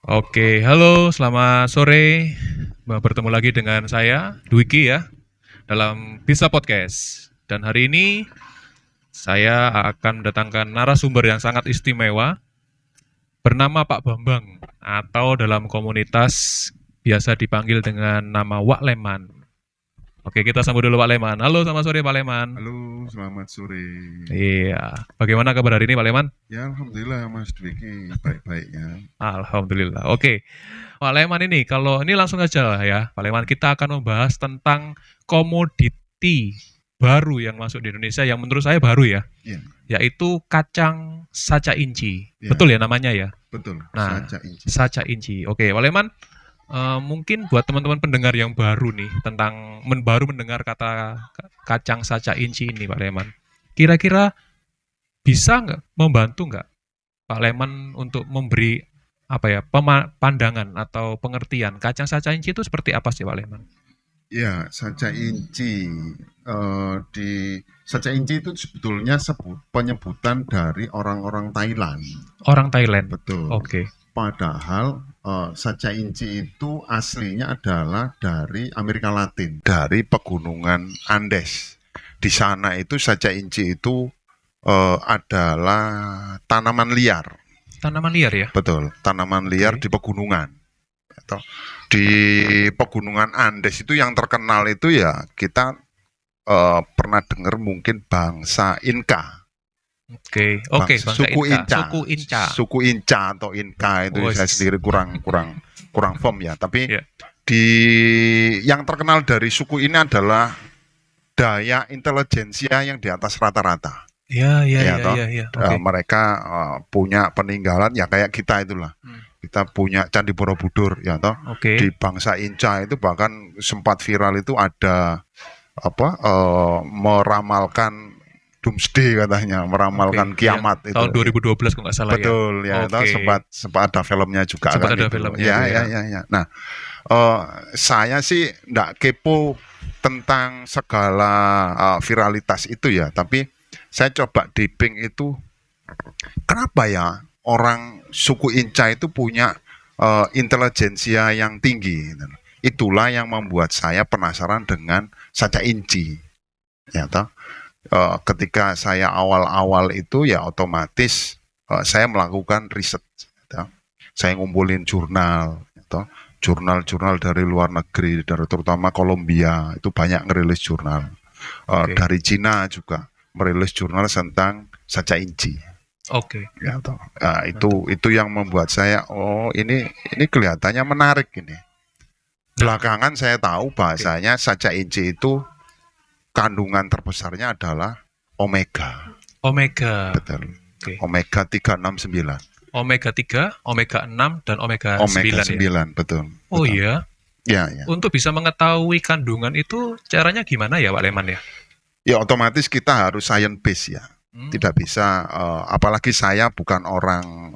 Oke, halo, selamat sore. Bertemu lagi dengan saya, Dwiki ya, dalam Bisa Podcast. Dan hari ini saya akan mendatangkan narasumber yang sangat istimewa bernama Pak Bambang atau dalam komunitas biasa dipanggil dengan nama Wak Leman. Oke, kita sambut dulu Pak Leman. Halo, selamat sore Pak Leman. Halo, selamat sore. Iya, bagaimana kabar hari ini Pak Leman? Ya, alhamdulillah Mas Dwiki baik-baiknya. Alhamdulillah. Oke, Pak Leman ini, kalau ini langsung aja lah ya, Pak Leman, kita akan membahas tentang komoditi baru yang masuk di Indonesia, yang menurut saya baru ya, Ya, yaitu kacang saca inci. ya, Betul ya namanya ya? betul. Nah, Saja inci. saca inci. Oke, Pak Leman, mungkin buat teman-teman pendengar yang baru nih, baru mendengar kata kacang saca inci ini, Pak Leman. Kira-kira bisa nggak, membantu nggak Pak Leman untuk memberi apa ya, pandangan atau pengertian kacang saca inci itu seperti apa sih Pak Leman? Ya, saja inci. Di saja inci itu sebetulnya penyebutan dari orang-orang Thailand. Orang Thailand. Betul. Oke. Padahal saja inci itu aslinya adalah dari Amerika Latin, dari pegunungan Andes. Di sana itu saja inci itu adalah tanaman liar. Tanaman liar ya? Betul, tanaman liar Oke. di pegunungan. Atau di pegunungan Andes itu yang terkenal itu ya kita pernah dengar mungkin bangsa Inka, Oke. Oke, bangsa suku Inca. Inca, Suku Inca. suku Inca atau Inka itu saya Wes. sendiri kurang firm ya. Tapi Ya. di yang terkenal dari suku ini adalah daya intelijensia yang di atas rata-rata. Ya, ya, Ya ya, toh, ya, ya. Oke. mereka punya peninggalan ya kayak kita itulah. Kita punya Candi Borobudur ya toh. Oke. Di bangsa Inca itu bahkan sempat viral itu ada meramalkan doomsday katanya, meramalkan Oke. Ya. kiamat itu. Tahun 2012 kalau nggak salah ya. Betul ya, toh, Oke. sempat ada filmnya juga Sempat kan ada itu. filmnya Ya, itu ya, ya. ya, ya. Nah, saya sih nggak kepo tentang segala viralitas itu ya, tapi saya coba dipping itu kenapa ya orang suku Inca itu punya intelijensia yang tinggi. Itulah yang membuat saya penasaran dengan saca inci. Ya, toh. Ketika saya awal-awal itu ya otomatis saya melakukan riset. Ya. Saya ngumpulin jurnal, ya, toh. Jurnal-jurnal dari luar negeri, dari terutama Kolombia itu banyak ngerilis jurnal. Oke. Dari Cina juga merilis jurnal tentang saca inci. Oke. Ya, toh. Nah, itu yang membuat saya ini kelihatannya menarik ini. Belakangan saya tahu bahasanya saca inci itu kandungan terbesarnya adalah omega. Omega. Betul. Oke. Omega 369. Omega 3, omega 6, dan omega 9 Omega ya. 9, betul. Oh Betul. iya. Ya, ya. Untuk bisa mengetahui kandungan itu caranya gimana ya Pak Leman ya? Ya otomatis kita harus science base ya. Tidak bisa apalagi saya bukan orang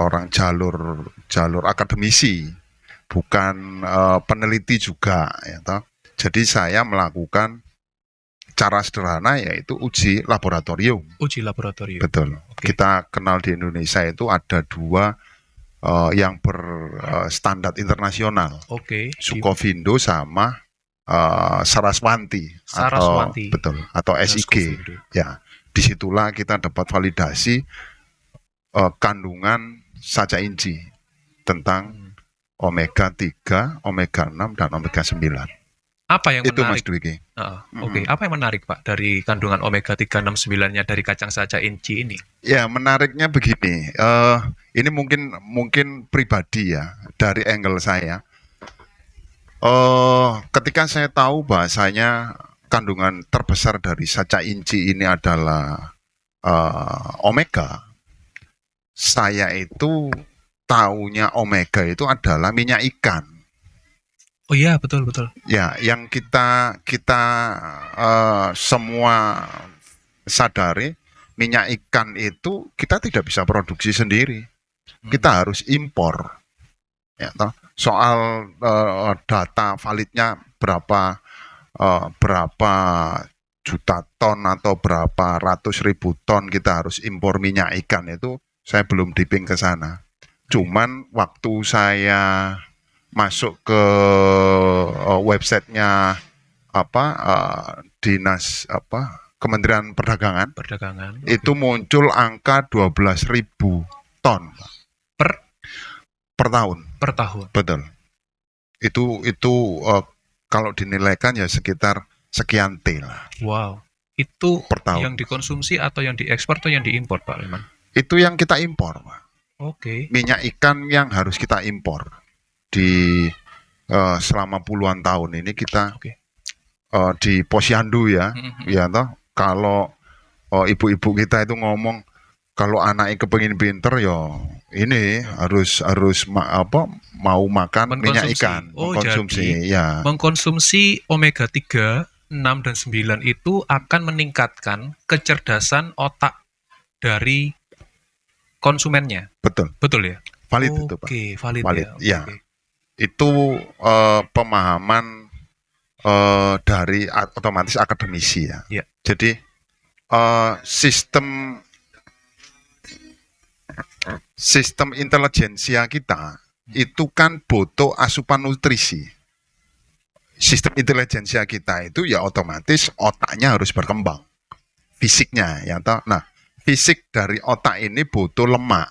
orang jalur akademisi, bukan peneliti juga ya toh. Jadi saya melakukan cara sederhana yaitu uji laboratorium. Uji laboratorium. Betul. Oke. Kita kenal di Indonesia itu ada dua yang berstandar internasional. Oke. Sukovindo sama Saraswanti Saraswanti. atau SIG. Sukovindo. Ya, disitulah kita dapat validasi kandungan saca inci tentang omega 3, omega 6, dan omega 9. Apa yang Itu menarik? Mas Dwiki. Oke. Apa yang menarik Pak dari kandungan omega 3, 6, 9-nya dari kacang saca inci ini? Ya, menariknya begini. Ini mungkin pribadi ya dari angle saya. Ketika saya tahu bahasanya kandungan terbesar dari saca inci ini adalah omega, saya itu taunya omega itu adalah minyak ikan. Oh iya, betul. Ya, yang kita semua sadari, minyak ikan itu kita tidak bisa produksi sendiri. Kita harus impor. Ya, toh. Soal data validnya berapa juta ton atau berapa ratus ribu ton kita harus impor minyak ikan itu Saya belum dipping ke sana. Cuman waktu saya masuk ke websitenya dinas Kementerian Perdagangan Perdagangan. itu muncul angka 12.000 ton Per per tahun. per tahun. Betul. Itu kalau dinilaikan ya sekitar sekian T lah Wow. Itu per tahun. yang dikonsumsi atau yang diekspor atau yang diimpor, Pak Leman? Itu yang kita impor, Pak. Oke. Minyak ikan yang harus kita impor di selama puluhan tahun ini kita Oke. di Posyandu ya, Mhm. ya toh. Kalau ibu-ibu kita itu ngomong kalau anaknya kepengin pinter ya ini harus mau makan minyak Mengkonsumsi. ikan, Oh, mengkonsumsi ya. Mengkonsumsi omega 3, 6 dan 9 itu akan meningkatkan kecerdasan otak dari konsumennya. Betul, Betul ya? valid itu, Pak. Oke, valid, Valid, ya. ya. Oke. Itu pemahaman dari otomatis akademisi ya. Ya. Jadi sistem intelijensia kita itu kan butuh asupan nutrisi. Sistem intelijensia kita itu ya otomatis otaknya harus berkembang, fisiknya ya toh. Nah, fisik dari otak ini butuh lemak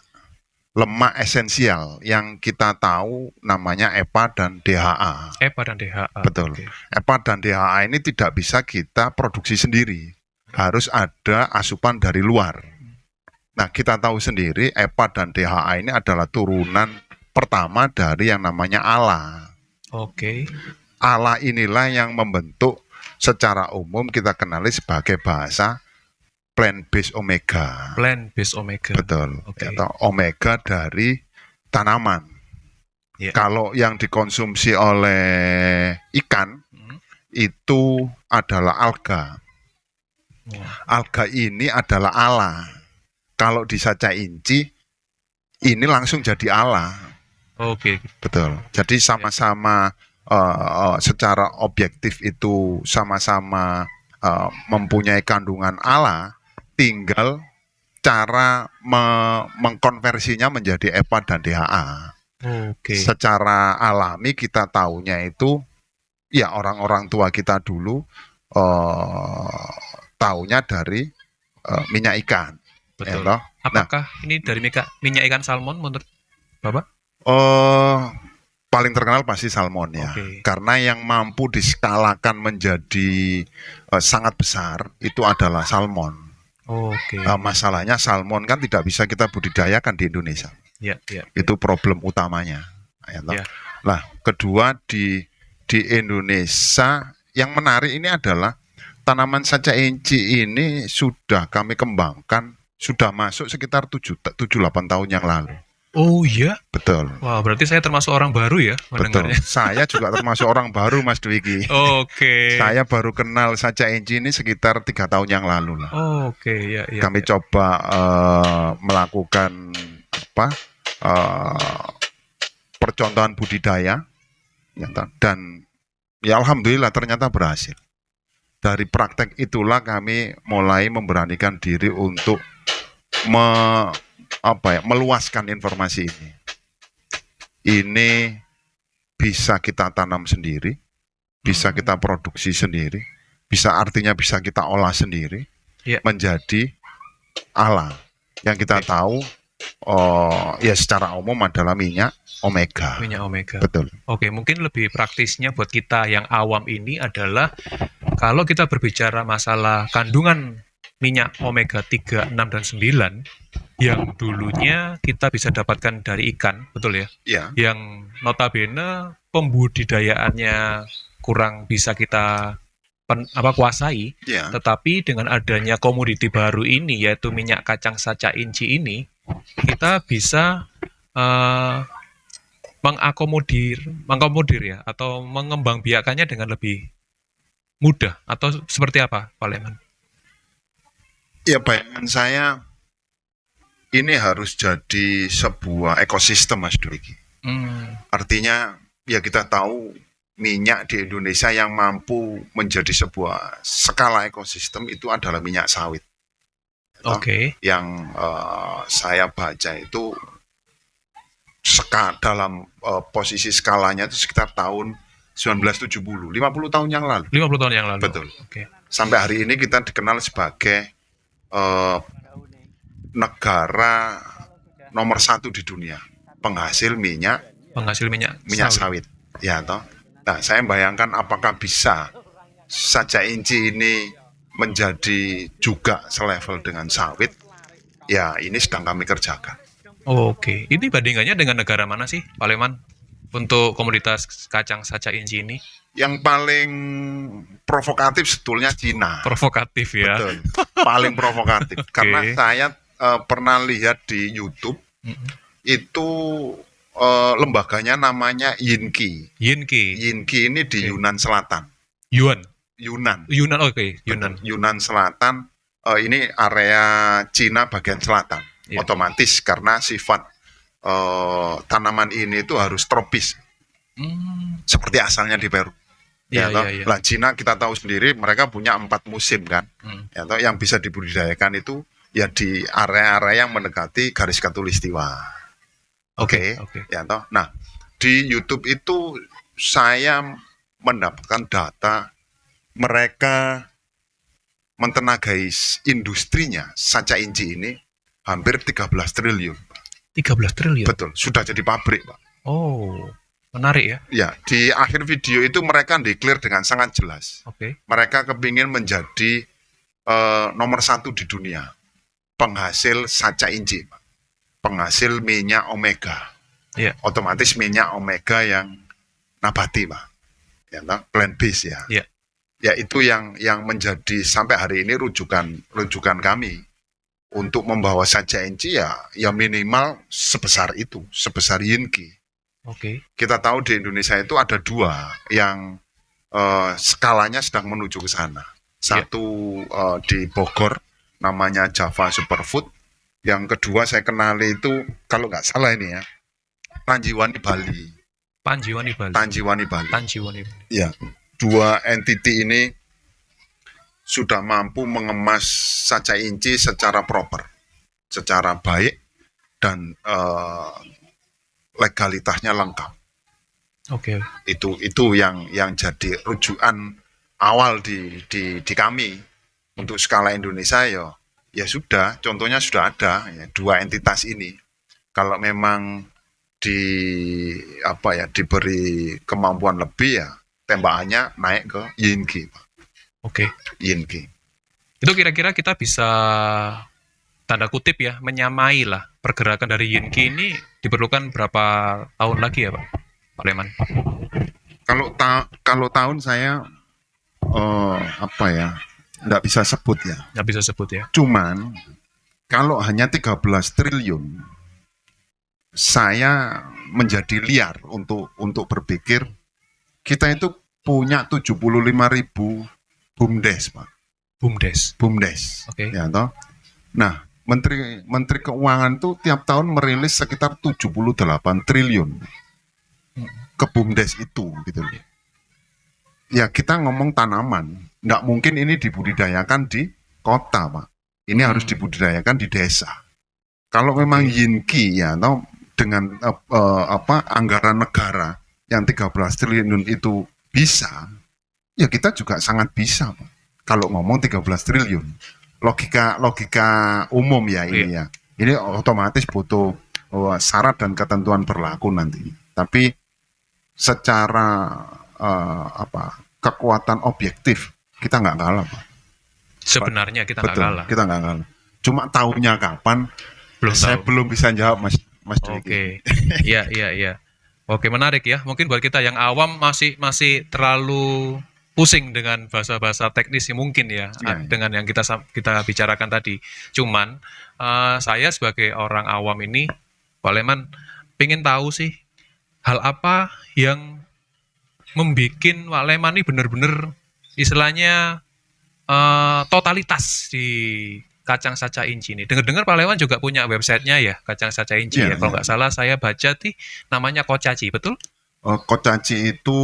esensial yang kita tahu namanya EPA dan DHA. EPA dan DHA. Betul. Oke. EPA dan DHA ini tidak bisa kita produksi sendiri, harus ada asupan dari luar. Nah, kita tahu sendiri EPA dan DHA ini adalah turunan pertama dari yang namanya ALA. Oke. ALA inilah yang membentuk secara umum kita kenali sebagai bahasa plant-based omega. Plant-based omega. Betul. Oke. Atau omega dari tanaman. Ya. Kalau yang dikonsumsi oleh ikan itu adalah alga. Wah. Alga ini adalah ALA. Kalau di saca inci ini langsung jadi ALA. Oke. Betul. Jadi sama-sama secara objektif itu sama-sama mempunyai kandungan ALA, tinggal cara mengkonversinya menjadi EPA dan DHA. Oke. Secara alami kita taunya itu ya orang-orang tua kita dulu taunya dari minyak ikan. Betul. Ya, Apakah ini dari minyak ikan salmon menurut Bapak? Paling terkenal pasti salmon ya. Oke. Karena yang mampu diskalakan menjadi sangat besar itu adalah salmon. Oke. Masalahnya salmon kan tidak bisa kita budidayakan di Indonesia. Ya. Itu problem utamanya. Ya. Nah, kedua di Indonesia yang menarik ini adalah tanaman saca inci ini sudah kami kembangkan, sudah masuk sekitar 7-8 tahun yang lalu. Oh iya? Betul. Wah, berarti saya termasuk orang baru ya mendengarnya. Betul. Saya juga termasuk orang baru, Mas Dwiki. Oke. Saya baru kenal saca inci ini sekitar 3 tahun yang lalu lah. Oke, ya. Kami coba melakukan percontohan budidaya, dan ya alhamdulillah ternyata berhasil. Dari praktek itulah kami mulai memberanikan diri untuk meluaskan informasi ini. Ini bisa kita tanam sendiri, bisa kita produksi sendiri, artinya bisa kita olah sendiri, menjadi ALA. Yang kita tahu ya secara umum adalah minyak omega. Minyak omega. Betul. Oke, mungkin lebih praktisnya buat kita yang awam ini adalah kalau kita berbicara masalah kandungan minyak omega 3, 6, dan 9 yang dulunya kita bisa dapatkan dari ikan, betul ya? Iya. Yang notabene pembudidayaannya kurang bisa kita kuasai, Ya. tetapi dengan adanya komoditi baru ini yaitu minyak kacang saca inci ini, kita bisa mengakomodir ya atau mengembangbiakannya dengan lebih mudah atau seperti apa, Pak Leman? Ya, bayangan saya ini harus jadi sebuah ekosistem, Mas Dwiki. Artinya ya kita tahu minyak di Indonesia yang mampu menjadi sebuah skala ekosistem itu adalah minyak sawit. Oke. Yang saya baca itu dalam posisi skalanya itu sekitar tahun 1970, 50 tahun yang lalu. 50 tahun yang lalu. Betul. Oke. Sampai hari ini kita dikenal sebagai negara nomor 1 di dunia penghasil minyak sawit. Ya toh. Nah, saya bayangkan apakah bisa saja inci ini menjadi juga selevel dengan sawit. Ya, ini sedang kami kerjakan. Oke. Ini bandingannya dengan negara mana sih, Pak Leman? Untuk komoditas kacang saca inci ini? Yang paling provokatif sebetulnya Cina. Provokatif ya. Betul. Paling provokatif. Karena saya pernah lihat di YouTube, itu lembaganya namanya Yinki. Yinki ini di Yunan Selatan. Yunan, oke. Yunan Selatan. Ini area Cina bagian selatan. Otomatis karena sifat tanaman ini itu harus tropis. Seperti asalnya di Peru. Lah Cina kita tahu sendiri mereka punya 4 musim kan. Yang bisa dibudidayakan itu ya di area-area yang mendekati garis khatulistiwa. Oke. Nah, di YouTube itu saya mendapatkan data mereka mentenagai industrinya saca inci ini hampir 13 triliun. 13 triliun? Betul, sudah jadi pabrik, Pak. Oh, menarik ya. Ya, di akhir video itu mereka declare dengan sangat jelas. Mereka kepingin menjadi nomor 1 di dunia penghasil saca inci, Pak. Penghasil minyak omega. Otomatis minyak omega yang nabati, Pak. Ya, plant based ya. Ya, itu yang menjadi sampai hari ini rujukan kami untuk membawa saja inci ya minimal sebesar itu, sebesar Yinki. Kita tahu di Indonesia itu ada 2 yang skalanya sedang menuju ke sana. Satu di Bogor namanya Java Superfood. Yang kedua saya kenali itu kalau nggak salah ini ya, Tanjiwani Bali. Ya, 2 entity ini sudah mampu mengemas saca inci secara proper, secara baik, dan legalitasnya lengkap. Itu yang jadi rujukan awal di kami untuk skala Indonesia ya sudah, contohnya sudah ada ya, 2 entitas ini. Kalau memang diberi kemampuan lebih ya tembakannya naik ke Yinki, Pak. Yinki. Itu kira-kira kita bisa tanda kutip ya menyamai lah pergerakan dari Yinki ini diperlukan berapa tahun lagi ya, Pak Leman? Kalau tahun saya nggak bisa sebut ya. Cuman kalau hanya 13 triliun, saya menjadi liar untuk berpikir kita itu punya 75.000 BUMDes, Pak. BUMDes. Ya toh. Nah, Menteri Keuangan itu tiap tahun merilis sekitar 78 triliun ke BUMDes itu gitu. Ya kita ngomong tanaman, nggak mungkin ini dibudidayakan di kota, Pak. Ini harus dibudidayakan di desa. Kalau memang Yinki ya, atau dengan anggaran negara yang 13 triliun itu bisa, ya kita juga sangat bisa, Pak. Kalau ngomong 13 triliun, logika umum ya ini ya. Ini otomatis butuh syarat dan ketentuan berlaku nanti. Tapi secara kekuatan objektif kita nggak kalah, Pak. Sebenarnya kita nggak kalah. Kita nggak kalah. Cuma tahunya kapan? Saya belum bisa jawab, Mas Dwiki. Iya. Oke, menarik ya. Mungkin buat kita yang awam masih terlalu pusing dengan bahasa-bahasa teknis mungkin ya, dengan yang kita bicarakan tadi. Cuman saya sebagai orang awam ini, Pak Leman, pengen tahu sih hal apa yang membuat Pak Leman ini benar-benar istilahnya totalitas di kacang saca inci ini. Dengar-dengar Pak Leman juga punya websitenya ya, kacang saca inci ya. Kalau nggak salah saya baca namanya Kocaci, betul? Kocaci itu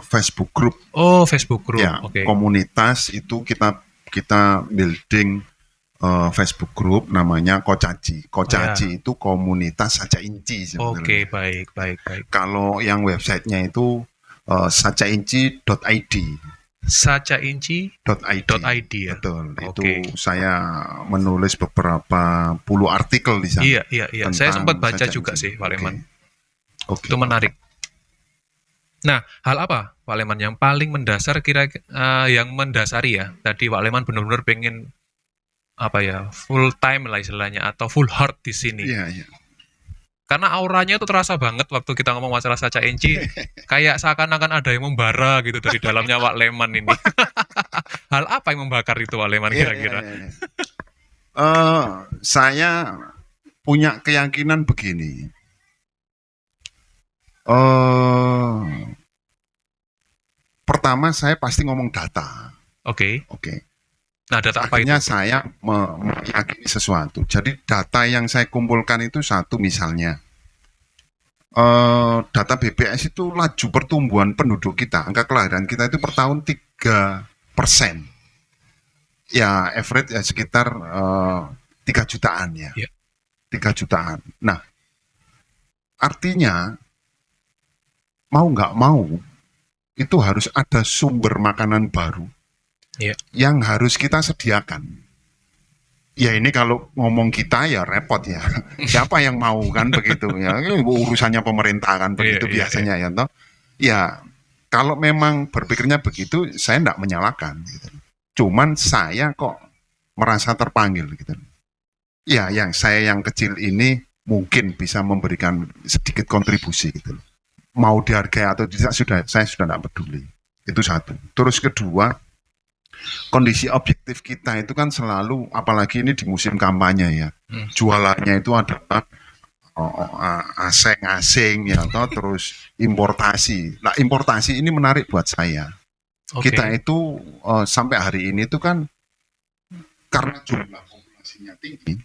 Facebook group. Oh, Facebook group. Ya, komunitas itu kita building Facebook group namanya Kocaci. Ya. Kocaci itu komunitas saja inci Oke, sebenarnya. baik. Kalau yang websitenya itu sacainci.id. Sacainci.id ya. Betul. Itu Oke. saya menulis beberapa puluh artikel di sana Iya. Saya tentang sempat baca saja juga inci. sih, Pak Leman. Oke. Itu menarik. Nah, hal apa, Pak Leman, yang paling mendasar yang mendasari ya? Tadi Pak Leman benar-benar pengen full time lah istilahnya atau full heart di sini. Iya. Karena auranya itu terasa banget waktu kita ngomong masalah Saca Enci, kayak seakan-akan ada yang membara gitu dari dalamnya Pak Leman ini. Hal apa yang membakar itu Pak Leman kira-kira? Iya. Saya punya keyakinan begini. Pertama saya pasti ngomong data. Oke. Nah, data apa itu? akhirnya saya meyakini sesuatu. Jadi data yang saya kumpulkan itu satu misalnya. Data BPS itu laju pertumbuhan penduduk kita, angka kelahiran kita itu per tahun 3%. Ya, average ya sekitar 3 jutaan ya. Iya. 3 jutaan. Nah, artinya mau nggak mau itu harus ada sumber makanan baru yang harus kita sediakan. Ya ini kalau ngomong kita ya repot ya. Siapa yang mau kan begitu ya? Urusannya pemerintah kan begitu biasanya ya toh. Ya kalau memang berpikirnya begitu, saya tidak menyalahkan. Gitu. Cuman saya kok merasa terpanggil gitu. Ya yang kecil ini mungkin bisa memberikan sedikit kontribusi gitu. Mau dihargai atau tidak saya sudah tidak peduli. Itu satu. Terus kedua, kondisi objektif kita itu kan selalu, apalagi ini di musim kampanye ya, jualannya itu adalah asing ya, atau terus importasi. Nah importasi ini menarik buat saya. Kita itu sampai hari ini itu kan karena jumlah populasinya tinggi,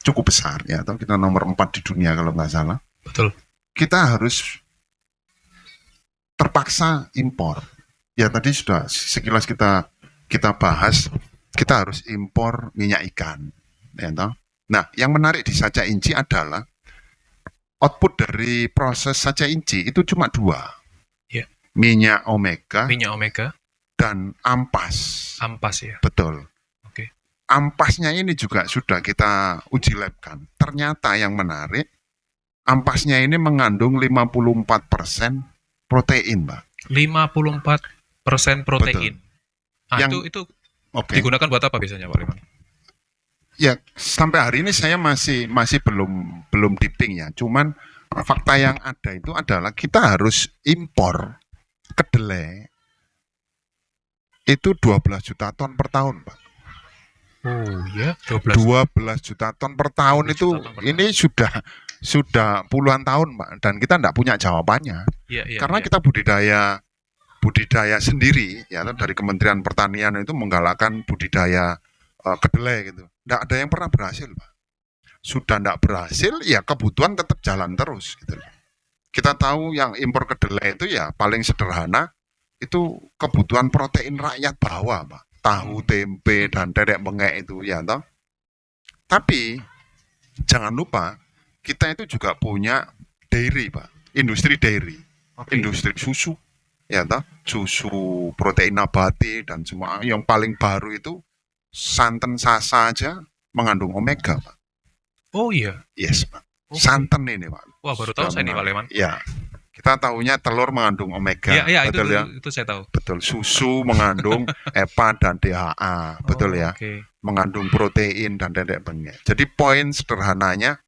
cukup besar ya, atau kita nomor 4 di dunia kalau nggak salah. Betul. Kita harus terpaksa impor. Ya tadi sudah sekilas kita bahas, kita harus impor minyak ikan. Ya, nah, yang menarik di Saca Inci adalah output dari proses Saca Inci itu cuma 2. Ya. Minyak omega dan ampas. Ampas ya. Betul. Oke. Ampasnya ini juga sudah kita uji labkan. Ternyata yang menarik, ampasnya ini mengandung 54% protein, Mbak. 54% protein. Nah, itu digunakan buat apa biasanya, Pak Leman? Ya, sampai hari ini saya masih belum dipping ya. Cuman fakta yang ada itu adalah kita harus impor kedelai itu 12 juta ton per tahun, Pak. Oh ya, 12 juta ton per tahun itu ini sudah puluhan tahun, Pak, dan kita tidak punya jawabannya. Karena kita budidaya sendiri ya dari Kementerian Pertanian itu menggalakkan budidaya kedelai gitu. Tidak ada yang pernah berhasil, Pak. Sudah tidak berhasil, ya kebutuhan tetap jalan terus gitu. Kita tahu yang impor kedelai itu ya paling sederhana itu kebutuhan protein rakyat bawah, Pak. Tahu, tempe dan dedek bengek itu ya toh. Tapi jangan lupa kita itu juga punya dairy, Pak. Industri dairy. Industri susu. Ya toh, susu, protein nabati dan semua. Yang paling baru itu santan Sasa aja mengandung omega, Pak. Oh iya. Yes, Pak. Santan ini, Pak. Wah, baru tahu saya nih, Pak Leman. Ya. Kita tahunya telur mengandung omega. Iya, betul itu saya tahu. Betul. Susu mengandung EPA dan DHA, betul ya. Mengandung protein dan dedek bengek. Jadi poin sederhananya,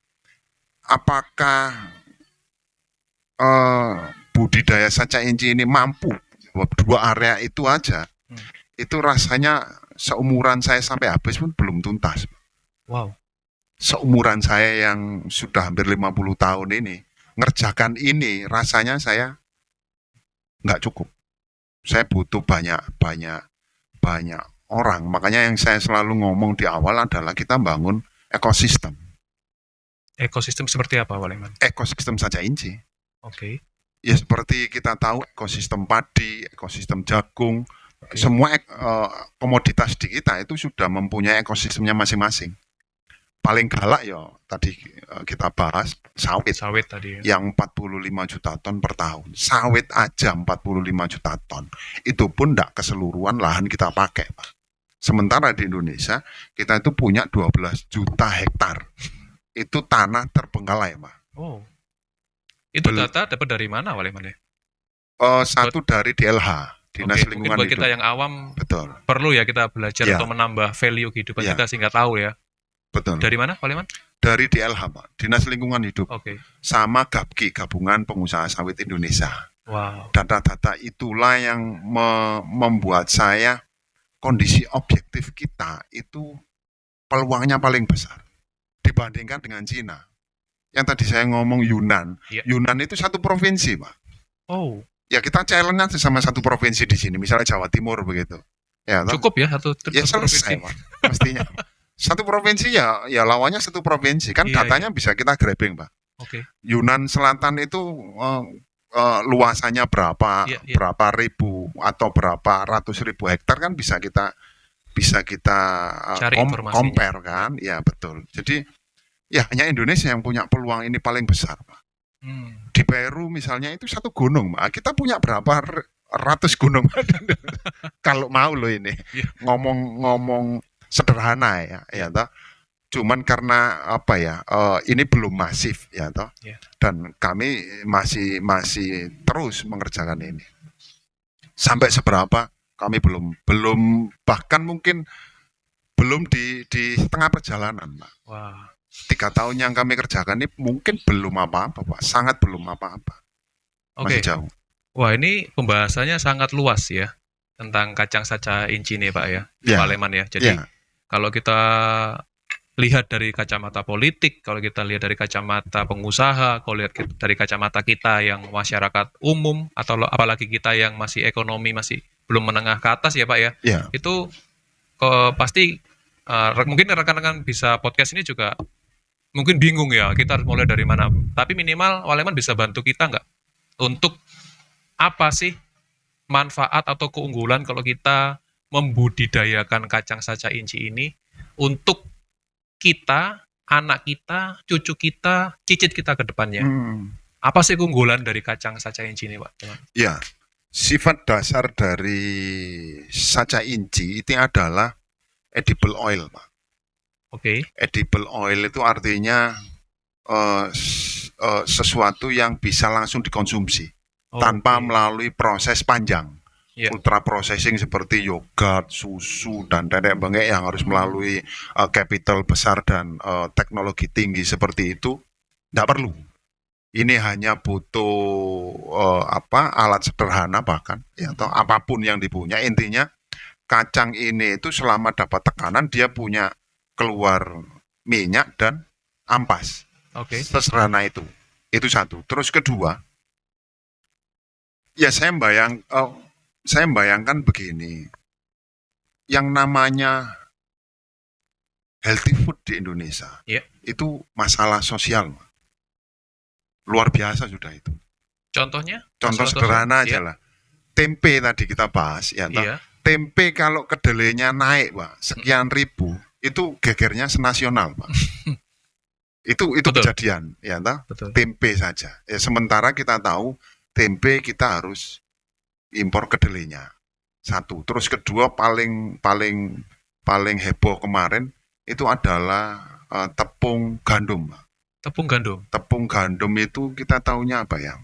apakah budidaya Saca Inci ini mampu dua area itu aja? Itu rasanya seumuran saya sampai habis pun belum tuntas. Wow. Seumuran saya yang sudah hampir 50 tahun ini, ngerjakan ini rasanya saya nggak cukup. Saya butuh banyak orang. Makanya yang saya selalu ngomong di awal adalah kita bangun ekosistem. Ekosistem seperti apa, Pak Leman? Ekosistem Saca Inci. Oke. Ya seperti kita tahu ekosistem padi, ekosistem jagung, Semua komoditas di kita itu sudah mempunyai ekosistemnya masing-masing. Paling galak ya tadi kita bahas sawit Sawit tadi ya. yang 45 juta ton per tahun. Sawit aja 45 juta ton. Itu pun tidak keseluruhan lahan kita pakai, Pak. Sementara di Indonesia kita itu punya 12 juta hektar. Itu tanah terbengkalai, Pak. Oh. Itu Bel- data dapat dari mana, Waleman ya? Satu dari DLH, Dinas Oke, mungkin Lingkungan buat Hidup. kita yang awam Betul, perlu ya kita belajar Ya. atau menambah value kehidupan Ya. kita sehingga tahu ya. betul. Dari mana, Waleman? Dari DLH, Pak, Dinas Lingkungan Hidup, Oke. sama GAPKI, Gabungan Pengusaha Sawit Indonesia. Wow. Data-data itulah yang membuat saya kondisi objektif kita itu peluangnya paling besar dibandingkan dengan Cina. Yang tadi saya ngomong Yunan, Iya. Yunan itu satu provinsi, Pak. Oh, Ya kita challenge sama satu provinsi di sini, misalnya Jawa Timur begitu. Ya, toh? cukup ya satu Ya satu selesai, provinsi. Pak. Mestinya. Satu provinsi ya lawannya satu provinsi. Kan Iya, datanya bisa kita grabbing, Pak. Oke. Yunan Selatan itu luasannya berapa Iya, iya. berapa ribu atau berapa ratus ribu hektar kan bisa kita Cari informasinya. compare kan, ya betul. Jadi ya hanya Indonesia yang punya peluang ini paling besar, Pak. Hmm. Di Peru misalnya itu satu gunung, Pak. Kita punya berapa ratus gunung kalau mau loh ini Iya. ngomong sederhana ya toh. Cuman karena apa ya, ini belum masif ya toh, Iya. dan kami masih terus mengerjakan ini. Sampai seberapa kami belum bahkan mungkin belum di setengah perjalanan, Pak. Wah. 3 tahun yang kami kerjakan ini mungkin belum apa-apa, Pak. Sangat belum apa-apa. Oke. Masih jauh. Wah, ini pembahasannya sangat luas ya tentang kacang saca inci nih, Pak ya. Ya. Waleman ya. Jadi Ya. kalau kita lihat dari kacamata politik, kalau kita lihat dari kacamata pengusaha, kalau lihat dari kacamata kita yang masyarakat umum, atau apalagi kita yang masih ekonomi masih belum menengah ke atas ya Pak ya, Ya. itu pasti mungkin rekan-rekan bisa podcast ini juga mungkin bingung ya, kita harus mulai dari mana. Tapi minimal Waleman bisa bantu kita nggak untuk apa sih manfaat atau keunggulan kalau kita membudidayakan kacang saca inci ini untuk kita, anak kita, cucu kita, cicit kita ke depannya. Apa sih keunggulan dari kacang saca inci ini, Pak? Ya, sifat dasar dari saca inci itu adalah edible oil, Pak. Oke. Edible oil itu artinya sesuatu yang bisa langsung dikonsumsi tanpa melalui proses panjang. Iya. Ultra processing seperti yogurt, susu, dan nenek bengek yang harus melalui capital besar dan teknologi tinggi seperti itu, tidak perlu. Ini hanya butuh alat sederhana bahkan, ya, atau apapun yang dipunya. Intinya kacang ini itu selama dapat tekanan dia punya keluar minyak dan ampas. Oke. Sesederhana itu. Itu satu. Terus kedua, ya saya membayangkan begini. Yang namanya healthy food di Indonesia, Iya. itu masalah sosial. Luar biasa sudah itu. Contohnya? Contoh sederhana aja Iya. lah. Tempe tadi kita bahas, ya. Iya. Tempe kalau kedelainya naik, Pak, sekian ribu, itu gegernya senasional, Pak. Itu Betul. kejadian, ya toh? Betul. Tempe saja. Ya, sementara kita tahu tempe kita harus impor kedelainya. Satu. Terus kedua paling heboh kemarin itu adalah tepung gandum, Pak. Tepung gandum. Tepung gandum itu kita taunya apa ya?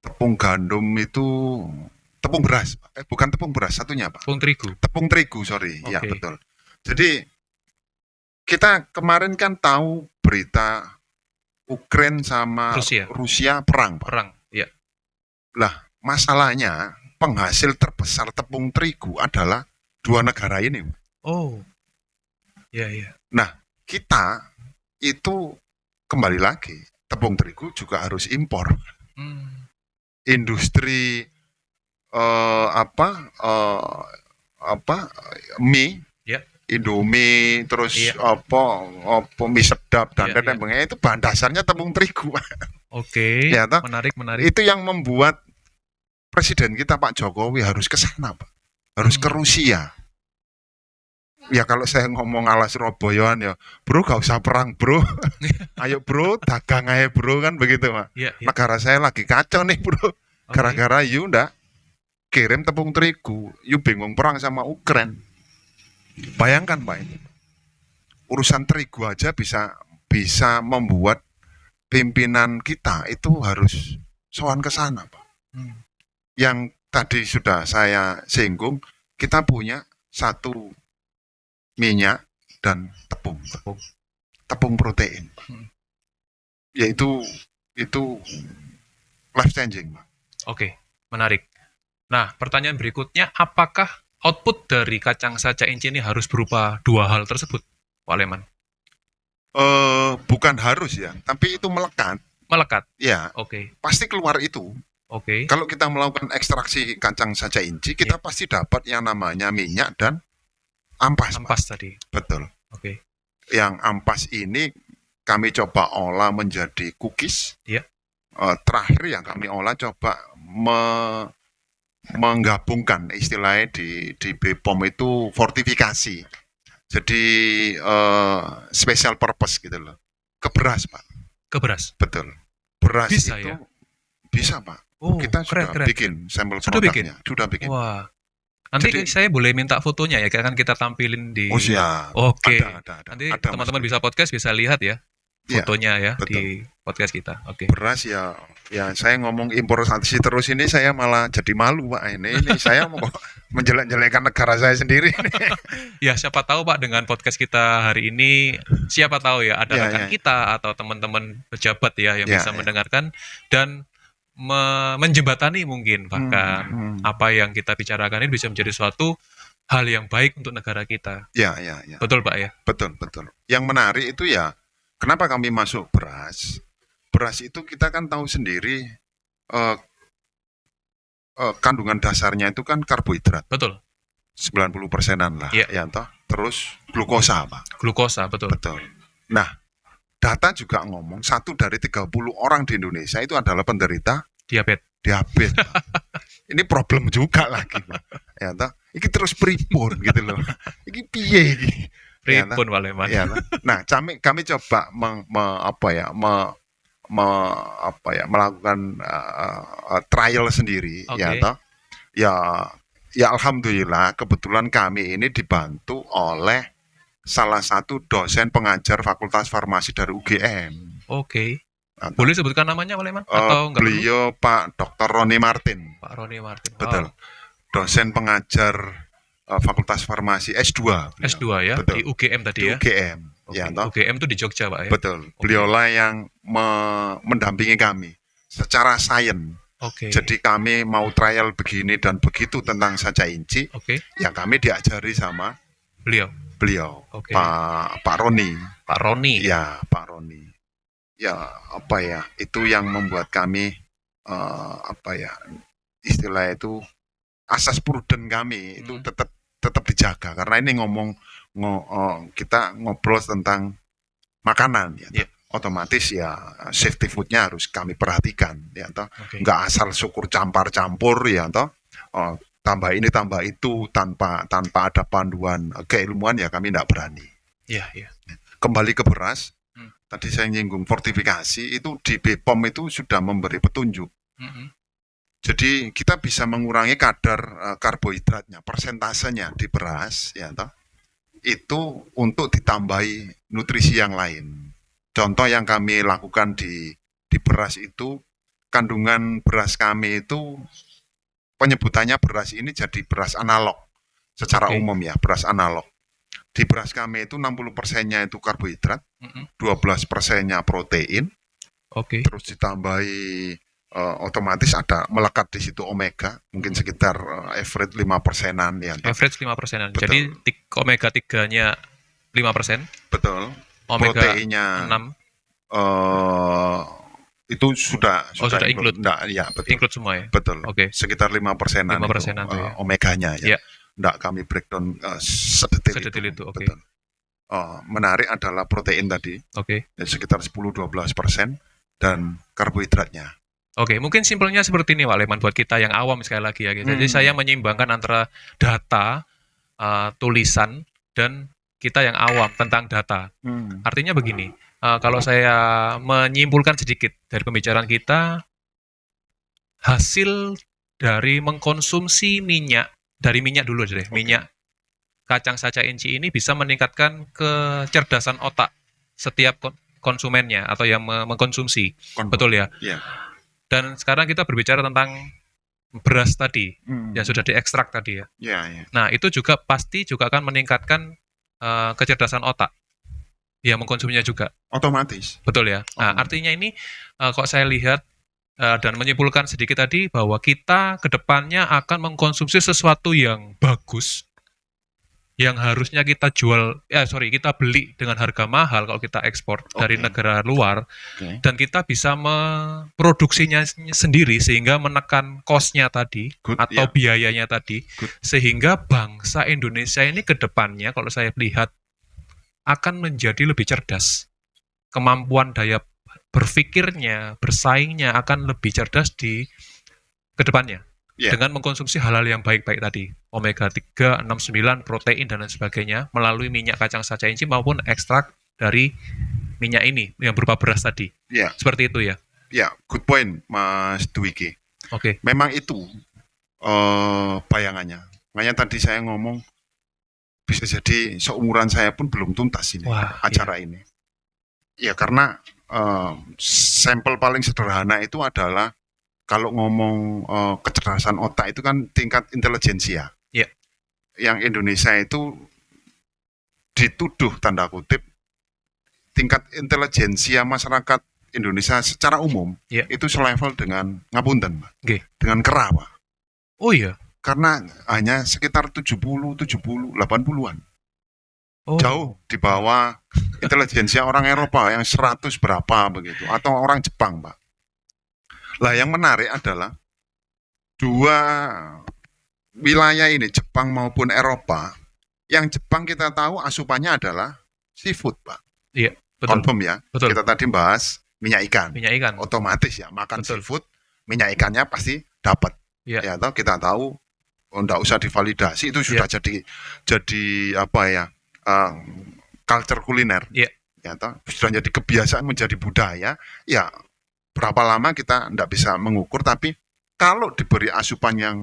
Tepung gandum itu tepung beras. Bukan tepung beras, satunya apa? Tepung terigu. Tepung terigu, sorry. Ya, Oke. betul. Jadi kita kemarin kan tahu berita Ukraina sama Rusia perang, Pak. Perang. Iya. Lah, masalahnya penghasil terbesar tepung terigu adalah dua negara ini. Oh. Iya, iya. Nah, kita itu kembali lagi tepung terigu juga harus impor. Industri mie, ya. Indomie, terus Iya. mie sedap dan Iya, lain-lain itu bahan dasarnya tepung terigu. Oke. Ya, toh? Menarik. Itu yang membuat Presiden kita Pak Jokowi harus ke sana, Pak. Harus ke Rusia. Ya kalau saya ngomong ala Surabayaan ya, bro gak usah perang bro. Ayo bro, dagang aja bro, kan begitu Pak. Iya, iya. Negara saya lagi kacau nih bro. Oke. Gara-gara you ndak kirim tepung terigu, you bingung perang sama Ukraina. Bayangkan Pak, ini urusan terigu aja bisa membuat pimpinan kita itu harus sowan ke sana Pak. Hmm. Yang tadi sudah saya singgung, kita punya satu minyak dan tepung protein, yaitu life changing. Oke, menarik. Nah, pertanyaan berikutnya, apakah output dari kacang saja inci ini harus berupa dua hal tersebut, Pak Leman? Bukan harus ya, tapi itu melekat. Melekat. Ya, Oke, pasti keluar itu. oke. Kalau kita melakukan ekstraksi kacang saja inci, kita pasti dapat yang namanya minyak dan ampas. Pak. Ampas tadi. Betul. Oke. Yang ampas ini kami coba olah menjadi cookies. Iya. Terakhir yang kami olah coba menggabungkan istilahnya di BPOM itu fortifikasi. Jadi special purpose gitu loh. Ke beras Pak. Ke beras. Betul. Beras Bisa, itu ya? bisa Pak. Oh, Kita sudah keren. bikin sampel Sudah produknya. Sudah bikin. Wah. Nanti Jadi- saya boleh minta fotonya ya, akan kita tampilin di... Oh siap. Oke. Ada. Nanti Ada, teman-teman Mas. bisa podcast bisa lihat ya Iya, fotonya ya betul. di podcast kita. Oke. Beras ya saya ngomong importasi terus ini saya malah jadi malu Pak. Ini saya mau menjelek-jelekan negara saya sendiri. Ya, siapa tahu Pak dengan podcast kita hari ini, siapa tahu ya ada Ya, rekan ya. kita atau teman-teman pejabat ya yang Ya, bisa ya. mendengarkan dan menjembatani mungkin bahkan apa yang kita bicarakan ini bisa menjadi suatu hal yang baik untuk negara kita. Ya. Betul Pak ya? Betul. Yang menarik itu ya, kenapa kami masuk beras? Beras itu kita kan tahu sendiri kandungan dasarnya itu kan karbohidrat, Betul. 90%-an lah, Iya. ya toh. Terus glukosa, Pak. Glukosa, betul. Betul. Nah, data juga ngomong 1 dari 30 orang di Indonesia itu adalah penderita Diabetes. diabetes. Pak. Ini problem juga lagi, Pak. Ya toh. Iki terus pripun gitu loh. Iki piye iki? Ya, Pripun Pak Leman. Ya, nah, kami coba melakukan trial sendiri, Oke. ya toh. Ya alhamdulillah kebetulan kami ini dibantu oleh salah satu dosen pengajar Fakultas Farmasi dari UGM. Oke. Nah, Boleh sebutkan namanya Pak Leman? Atau enggak perlu? beliau Pak Dr. Roni Martin, Pak Roni Martin. betul. Wow. Dosen pengajar Fakultas Farmasi S2. beliau. S2 ya, Betul. di UGM tadi Di ya. UGM, Oke, ya toh. UGM itu di Jogja Pak ya. Betul. Beliaulah yang mendampingi kami secara sains. Oke. Jadi kami mau trial begini dan begitu tentang saja inci, Oke, yang kami diajari sama beliau, Oke. Pak Roni. Pak Roni. Ya, Pak Roni. Ya, itu yang membuat kami istilah itu asas prudent kami itu tetap dijaga karena ini kita ngobrol tentang makanan ya. Iya. Otomatis ya safety foodnya harus kami perhatikan ya toh. Oke. Nggak asal syukur campur ya toh. Tambah ini tambah itu tanpa ada panduan keilmuan ya kami tidak berani. Iya. Kembali ke beras, tadi saya nyinggung fortifikasi itu di BPOM itu sudah memberi petunjuk. Jadi kita bisa mengurangi kadar karbohidratnya, persentasenya di beras, ya toh, itu untuk ditambahi nutrisi yang lain. Contoh yang kami lakukan di beras itu, kandungan beras kami itu penyebutannya beras ini jadi beras analog secara umum ya, beras analog. Di beras kami itu 60%-nya itu karbohidrat, 12%-nya protein, Oke. terus ditambahi otomatis ada melekat di situ omega, mungkin sekitar average 5%-an ya. Average 5%-an. Betul. Jadi omega 3-nya 5%, Betul. omega Proteinnya 6 itu sudah include. Enggak, ya betul. include semua ya. Betul. Oke. Sekitar 5%-an 5%-an itu, tuh ya. omeganya ya. Iya. Enggak kami breakdown sedetil itu, oke. Betul. Menarik adalah protein tadi, Oke. sekitar 10-12% dan karbohidratnya. Oke, mungkin simpelnya seperti ini Pak Leman buat kita yang awam sekali lagi ya. Jadi Hmm. saya menyeimbangkan antara data, tulisan dan kita yang awam tentang data. Hmm. Artinya begini, kalau saya menyimpulkan sedikit dari pembicaraan kita, hasil dari mengkonsumsi minyak, dari minyak dulu deh, Oke. minyak kacang saca inci ini bisa meningkatkan kecerdasan otak setiap konsumennya atau yang mengkonsumsi. Betul ya? Ya. Dan sekarang kita berbicara tentang beras tadi Hmm. yang sudah diekstrak tadi ya. Ya. Nah, itu juga pasti juga akan meningkatkan kecerdasan otak yang mengkonsumsinya juga. Otomatis. Betul ya. Nah, artinya ini kok saya lihat dan menyimpulkan sedikit tadi bahwa kita ke depannya akan mengkonsumsi sesuatu yang bagus yang harusnya kita kita beli dengan harga mahal kalau kita ekspor dari Oke. negara luar Oke. dan kita bisa memproduksinya sendiri sehingga menekan cost-nya tadi Good, atau ya. biayanya tadi Good. sehingga bangsa Indonesia ini ke depannya kalau saya lihat akan menjadi lebih cerdas. Kemampuan daya berpikirnya, bersaingnya akan lebih cerdas di ke depannya. Ya. Dengan mengkonsumsi hal-hal yang baik-baik tadi, omega 3, 6, 9, protein dan lain sebagainya melalui minyak kacang saca inci maupun ekstrak dari minyak ini yang berupa beras tadi. Ya. Seperti itu ya. Ya, good point Mas Dwiki. Oke. Memang itu bayangannya. Makanya tadi saya ngomong bisa jadi seumuran saya pun belum tuntas ini Wah, acara ini. Ya karena sampel paling sederhana itu adalah kalau ngomong kecerdasan otak itu kan tingkat intelijensia. Iya. Yang Indonesia itu dituduh tanda kutip tingkat intelijensia masyarakat Indonesia secara umum Iya. itu selevel dengan ngapunten, Pak. Oke. Dengan kera, Pak. Oh iya. Karena hanya sekitar 70, 80-an. Oh. Jauh di bawah intelijensia orang Eropa yang 100 berapa begitu atau orang Jepang, Pak. Lah yang menarik adalah dua wilayah ini Jepang maupun Eropa. Yang Jepang kita tahu asupannya adalah seafood, Pak. Iya, betul. Confirm ya. Betul. Kita tadi bahas minyak ikan. Minyak ikan. Otomatis ya makan Betul. seafood, minyak ikannya pasti dapat. Iya. Ya, toh kita tahu enggak usah divalidasi itu sudah jadi apa ya? Culture kuliner. Iya. Ya, toh sudah jadi kebiasaan menjadi budaya. Ya, berapa lama kita enggak bisa mengukur, tapi kalau diberi asupan yang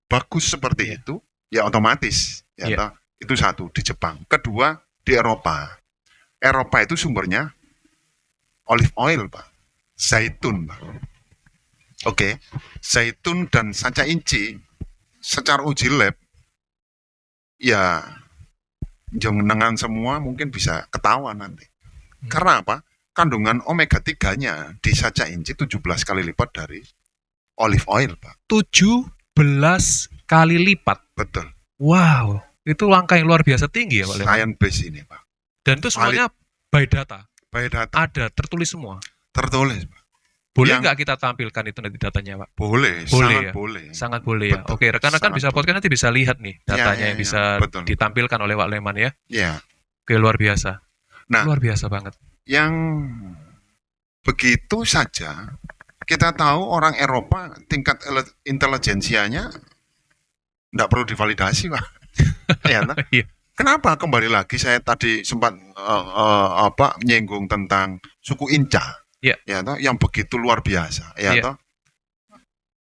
bagus seperti Iya. itu, ya otomatis. Ya, Iya. toh, itu satu di Jepang. Kedua di Eropa. Eropa itu sumbernya olive oil, Pak. Zaitun, Pak. Oke. Zaitun dan saca inci secara uji lab ya jenengan semua mungkin bisa ketahuan nanti. Karena apa? Kandungan omega 3-nya di saca inci 17 kali lipat dari olive oil, Pak. 17 kali lipat. Betul. Wow, itu langkah yang luar biasa tinggi ya Pak Leman. Science base ini, Pak. Dan itu semuanya by data. By data. Ada, tertulis semua. Tertulis, Pak. Boleh Yang- nggak kita tampilkan itu nanti datanya, Pak? Boleh, Boleh sangat ya? boleh. Sangat boleh ya. Betul. Oke, rekan-rekan Sangat bisa boleh. podcast nanti bisa lihat nih datanya Ya, yang bisa betul. ditampilkan oleh Pak Leman ya. Ya. Oke, luar biasa. Nah, Luar biasa banget. yang begitu saja kita tahu orang Eropa tingkat intelijensianya tidak perlu divalidasi, Pak. Ya, toh? Iya. Kenapa kembali lagi saya tadi sempat menyinggung tentang suku Inca, Iya. ya toh, yang begitu luar biasa, ya Iya. toh.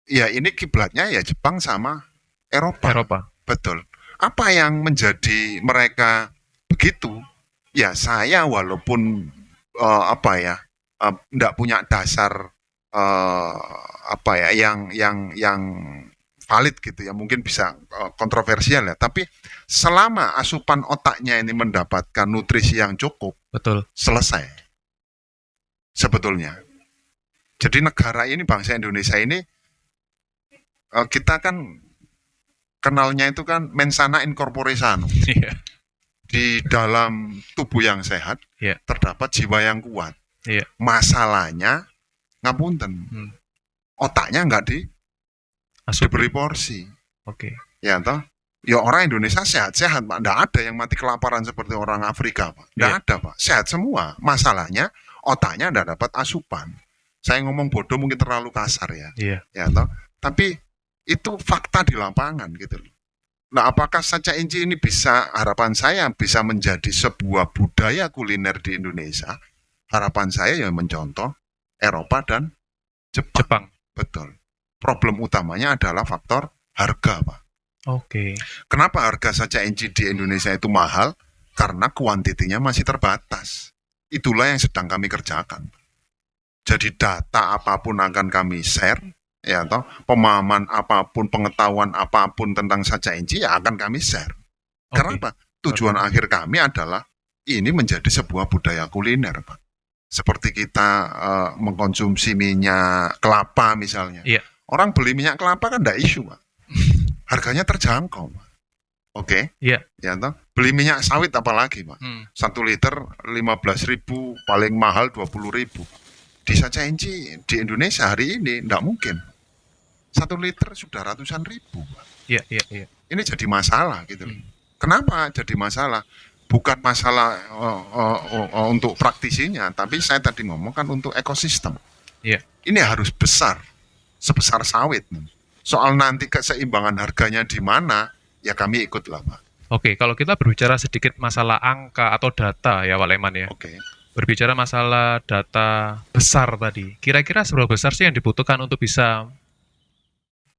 Ya ini kiblatnya ya Jepang sama Eropa. Eropa. Betul. Apa yang menjadi mereka begitu? Ya saya walaupun tidak punya dasar yang valid gitu ya, mungkin bisa kontroversial ya. Tapi selama asupan otaknya ini mendapatkan nutrisi yang cukup, Betul. selesai. Sebetulnya. Jadi negara ini, bangsa Indonesia ini, kita kan kenalnya itu kan mens sana in corpore sano. Iya. Di dalam tubuh yang sehat, Iya. terdapat jiwa yang kuat. Iya. Masalahnya, ngapunten, otaknya nggak diberi porsi. Oke. Ya toh, ya orang Indonesia sehat-sehat, Pak. Nggak ada yang mati kelaparan seperti orang Afrika, Pak. Nggak Iya. ada, Pak. Sehat semua. Masalahnya otaknya nggak dapat asupan. Saya ngomong bodoh mungkin terlalu kasar ya. Iya. Ya toh. Tapi itu fakta di lapangan gitu loh. Nah, apakah saca inci ini harapan saya bisa menjadi sebuah budaya kuliner di Indonesia? Harapan saya ya mencontoh Eropa dan Jepang. Jepang. Betul. Problem utamanya adalah faktor harga, Pak. Oke. Kenapa harga saca inci di Indonesia itu mahal? Karena kuantitinya masih terbatas. Itulah yang sedang kami kerjakan. Jadi data apapun akan kami share, ya toh, pemahaman apapun, pengetahuan apapun tentang saca inci ya akan kami share. Oke. Kenapa? Tujuan akhir kami adalah ini menjadi sebuah budaya kuliner, Pak. Seperti kita mengkonsumsi minyak kelapa misalnya. Iya. Orang beli minyak kelapa kan enggak isu, Pak. Harganya terjangkau, Pak. Oke. Iya. Ya toh. Beli minyak sawit apalagi, Pak. 1 liter 15.000, paling mahal 20.000. Di saca inci di Indonesia hari ini enggak mungkin. 1 liter sudah ratusan ribu, Pak. Iya. Ini jadi masalah gitu. Kenapa jadi masalah? Bukan masalah untuk praktisinya, tapi saya tadi ngomong kan untuk ekosistem. Iya. Ini harus besar, sebesar sawit. Soal nanti keseimbangan harganya di mana, ya kami ikutlah, Pak. Oke, kalau kita berbicara sedikit masalah angka atau data ya, Pak Leman ya. Oke. Berbicara masalah data besar tadi, kira-kira seberapa besar sih yang dibutuhkan untuk bisa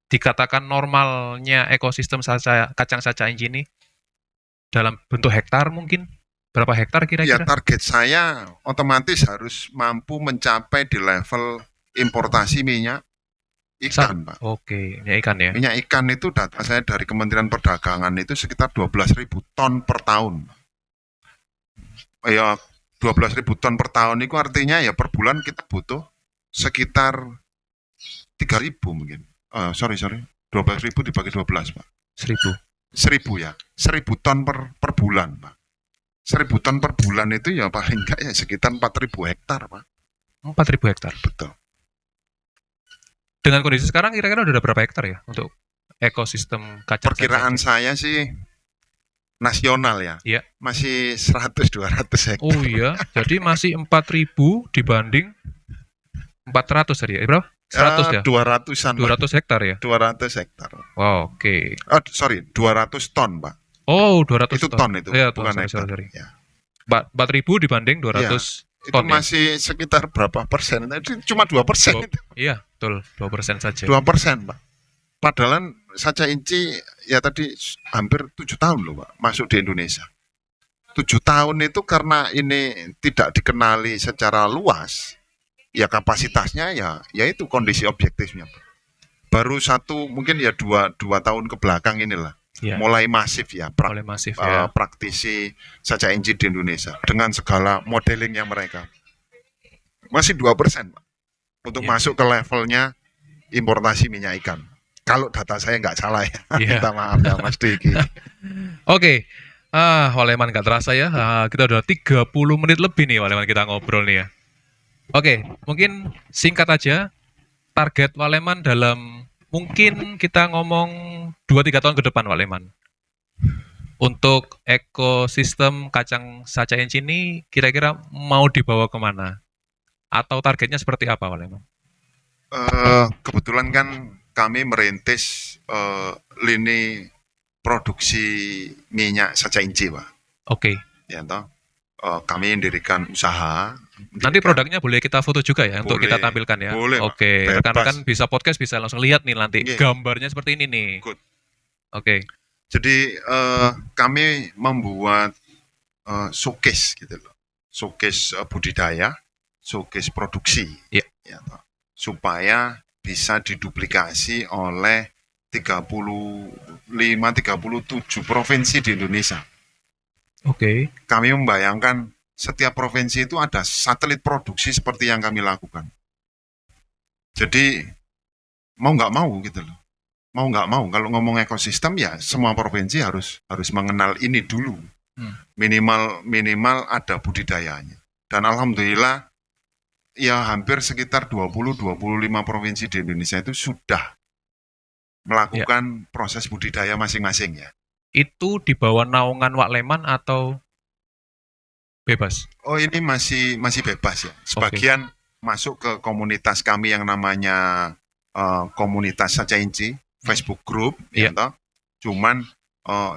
dikatakan normalnya ekosistem kacang saca inci ini? Dalam bentuk hektar mungkin? Berapa hektar Ya kira-kira? target saya otomatis harus mampu mencapai di level importasi minyak ikan, Pak. Oke, minyak ikan ya. Minyak ikan itu data saya dari Kementerian Perdagangan itu sekitar 12.000 ton per tahun. Ya 12.000 ton per tahun itu artinya ya per bulan kita butuh sekitar 3.000 mungkin. 12.000 dibagi 12, Pak. 1.000 ya. 1.000 ton per bulan, Pak. 1.000 ton per bulan itu ya paling enggak ya sekitar 4.000 hektar, Pak. 4.000 hektar. Betul. Dengan kondisi sekarang kira-kira udah berapa hektar ya untuk ekosistem kacang Perkiraan saca saya sih nasional ya. Iya. Masih 100-200 hektar. Oh iya, jadi masih 4.000 dibanding 400 tadi ya. Berapa? 100 ya? 200-an. 200 hektar ya? 200 hektar. Wow, oke. 200 ton, Pak. Oh, 200 Itu ton itu, Iya, bukan hektar. sorry. Ya. 4.000 dibanding 200 Itu ton ya? masih sekitar berapa persen? Itu cuma 2%. Iya, betul. 2% saja. 2%, Pak. Padahal saca inci ya tadi hampir 7 tahun loh, Pak, masuk di Indonesia. 7 tahun itu karena ini tidak dikenali secara luas, ya kapasitasnya ya itu kondisi objektifnya, Pak. Baru mungkin ya dua tahun ke belakang inilah Ya, mulai masif ya mulai masif ya. praktisi saca inci di Indonesia dengan segala modelingnya mereka. Masih 2%, Pak, untuk Ya. masuk ke levelnya importasi minyak ikan. Kalau data saya nggak salah ya. Ya. Minta maaf ya Mas Diki. Oke. Waleman nggak terasa ya. Kita udah 30 menit lebih nih Waleman kita ngobrol nih ya. Oke, mungkin singkat aja target Waleman dalam mungkin kita ngomong 2-3 tahun ke depan Waleman. Untuk ekosistem kacang saca inci ini kira-kira mau dibawa kemana? Atau targetnya seperti apa Waleman? Kebetulan kan kami merintis lini produksi minyak saca inci, Pak. Oke. Ya toh. Kami mendirikan usaha. Nanti produknya boleh kita foto juga ya untuk Boleh, kita tampilkan ya. boleh, Pak. Oke, Bebas. rekan-rekan bisa podcast bisa langsung lihat nih nanti Iya. gambarnya seperti ini nih. Good. Oke. Jadi kami membuat showcase gitu loh. Showcase budidaya, showcase produksi. Iya. Ya toh. Supaya bisa diduplikasi oleh 35-37 provinsi di Indonesia. Oke. Kami membayangkan setiap provinsi itu ada satelit produksi seperti yang kami lakukan. Jadi mau nggak mau gitu loh. Mau nggak mau kalau ngomong ekosistem ya semua provinsi harus mengenal ini dulu. Minimal ada budidayanya. Dan alhamdulillah ya hampir sekitar 20-25 provinsi di Indonesia itu sudah melakukan proses budidaya masing-masing ya. Itu di bawah naungan Waleman atau bebas? Oh ini masih bebas ya. Sebagian masuk ke komunitas kami yang namanya komunitas Sacainci, Facebook group, Iya. ya toh. Cuman